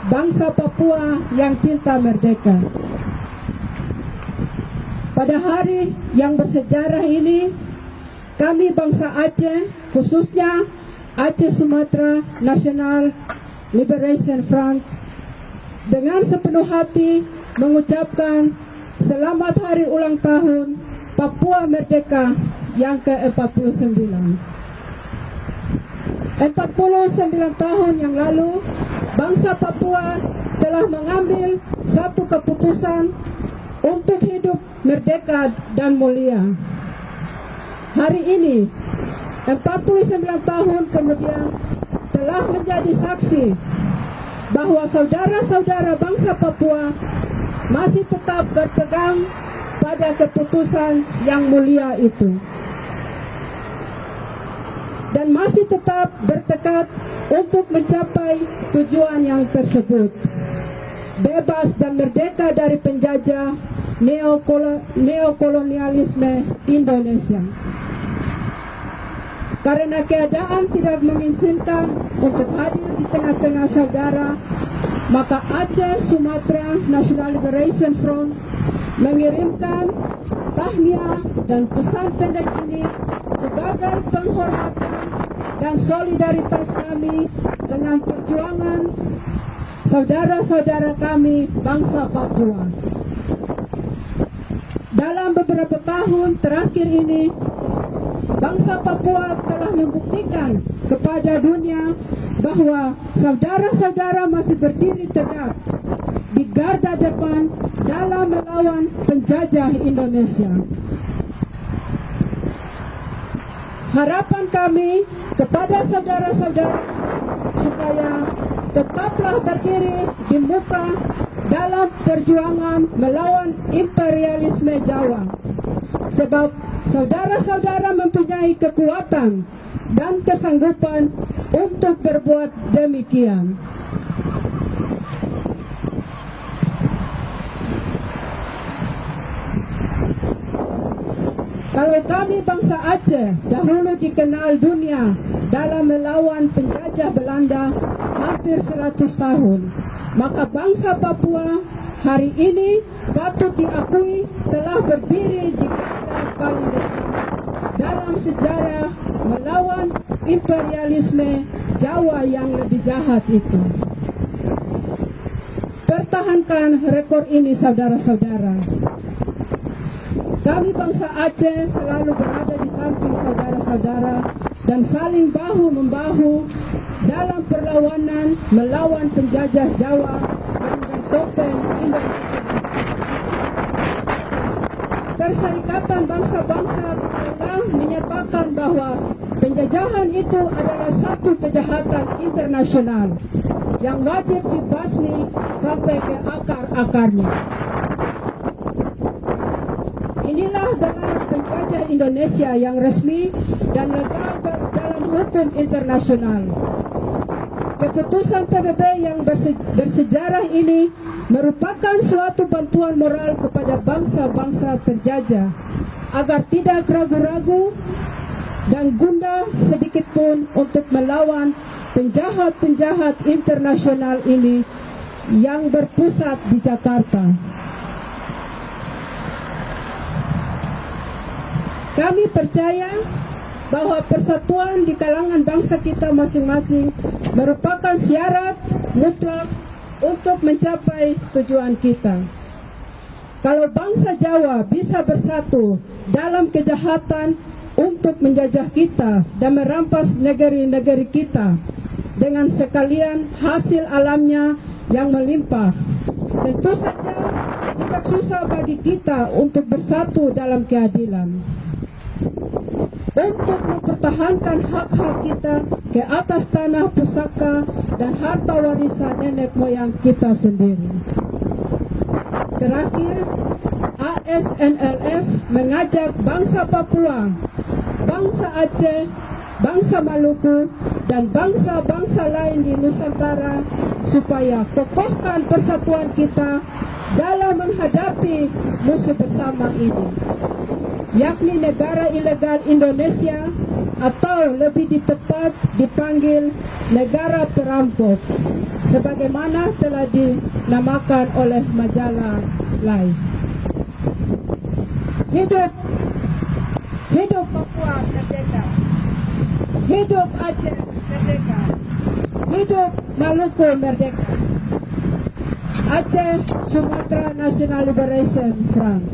bangsa Papua yang cinta merdeka. Pada hari yang bersejarah ini, kami bangsa Aceh, khususnya Aceh Sumatera National Liberation Front, dengan sepenuh hati mengucapkan selamat hari ulang tahun Papua Merdeka yang ke-49. 49 tahun yang lalu, bangsa Papua telah mengambil satu keputusan untuk hidup merdeka dan mulia. Hari ini, 49 tahun kemudian, telah menjadi saksi bahwa saudara-saudara bangsa Papua masih tetap berpegang pada keputusan yang mulia itu, dan masih tetap bertekad untuk mencapai tujuan yang tersebut, bebas dan merdeka dari penjajah neokolonialisme Indonesia. Karena keadaan tidak mengizinkan untuk hadir di tengah-tengah saudara, maka Aceh Sumatera National Liberation Front mengirimkan tahniah dan pesan pendek ini sebagai penghormatan dan solidaritas kami dengan perjuangan saudara-saudara kami bangsa Papua. Dalam beberapa tahun terakhir ini, bangsa Papua telah membuktikan kepada dunia bahwa saudara-saudara masih berdiri tegak di garda depan dalam melawan penjajah Indonesia. Harapan kami kepada saudara-saudara supaya tetaplah berdiri di muka dalam perjuangan melawan imperialisme Jawa, sebab saudara-saudara mempunyai kekuatan dan kesanggupan untuk berbuat demikian. Kalau kami bangsa Aceh dahulu dikenal dunia dalam melawan penjajah Belanda hampir 100 tahun, maka bangsa Papua hari ini patut diakui telah berdiri di garda paling depan dalam sejarah melawan imperialisme Jawa yang lebih jahat itu. Pertahankan rekor ini, saudara-saudara. Kami bangsa Aceh selalu berada di samping saudara-saudara dan saling bahu-membahu dalam perlawanan melawan penjajah Jawa dengan topeng Indonesia. Perserikatan Bangsa-Bangsa telah menyatakan bahwa penjajahan itu adalah satu kejahatan internasional yang wajib dibasmi sampai ke akar-akarnya. Inilah gelar penjajah Indonesia yang resmi dan legal dalam hukum internasional. Keputusan PBB yang bersejarah ini merupakan suatu bantuan moral kepada bangsa-bangsa terjajah agar tidak ragu-ragu dan gundah sedikit pun untuk melawan penjahat-penjahat internasional ini yang berpusat di Jakarta. Kami percaya bahwa persatuan di kalangan bangsa kita masing-masing merupakan syarat mutlak untuk mencapai tujuan kita. Kalau bangsa Jawa bisa bersatu dalam kejahatan untuk menjajah kita dan merampas negeri-negeri kita dengan sekalian hasil alamnya yang melimpah, tentu saja tidak susah bagi kita untuk bersatu dalam keadilan, untuk mempertahankan hak-hak kita ke atas tanah pusaka dan harta warisan nenek moyang kita sendiri. Terakhir, ASNLF mengajak bangsa Papua, bangsa Aceh, bangsa Maluku, dan bangsa-bangsa lain di Nusantara supaya kokohkan persatuan kita dalam menghadapi musuh bersama ini, yakni negara ilegal Indonesia atau lebih tepat dipanggil negara perampok, sebagaimana telah dinamakan oleh majalah Life. Hidup Papua merdeka, hidup Aceh merdeka, hidup Maluku merdeka, Aceh Sumatera National Liberation Front.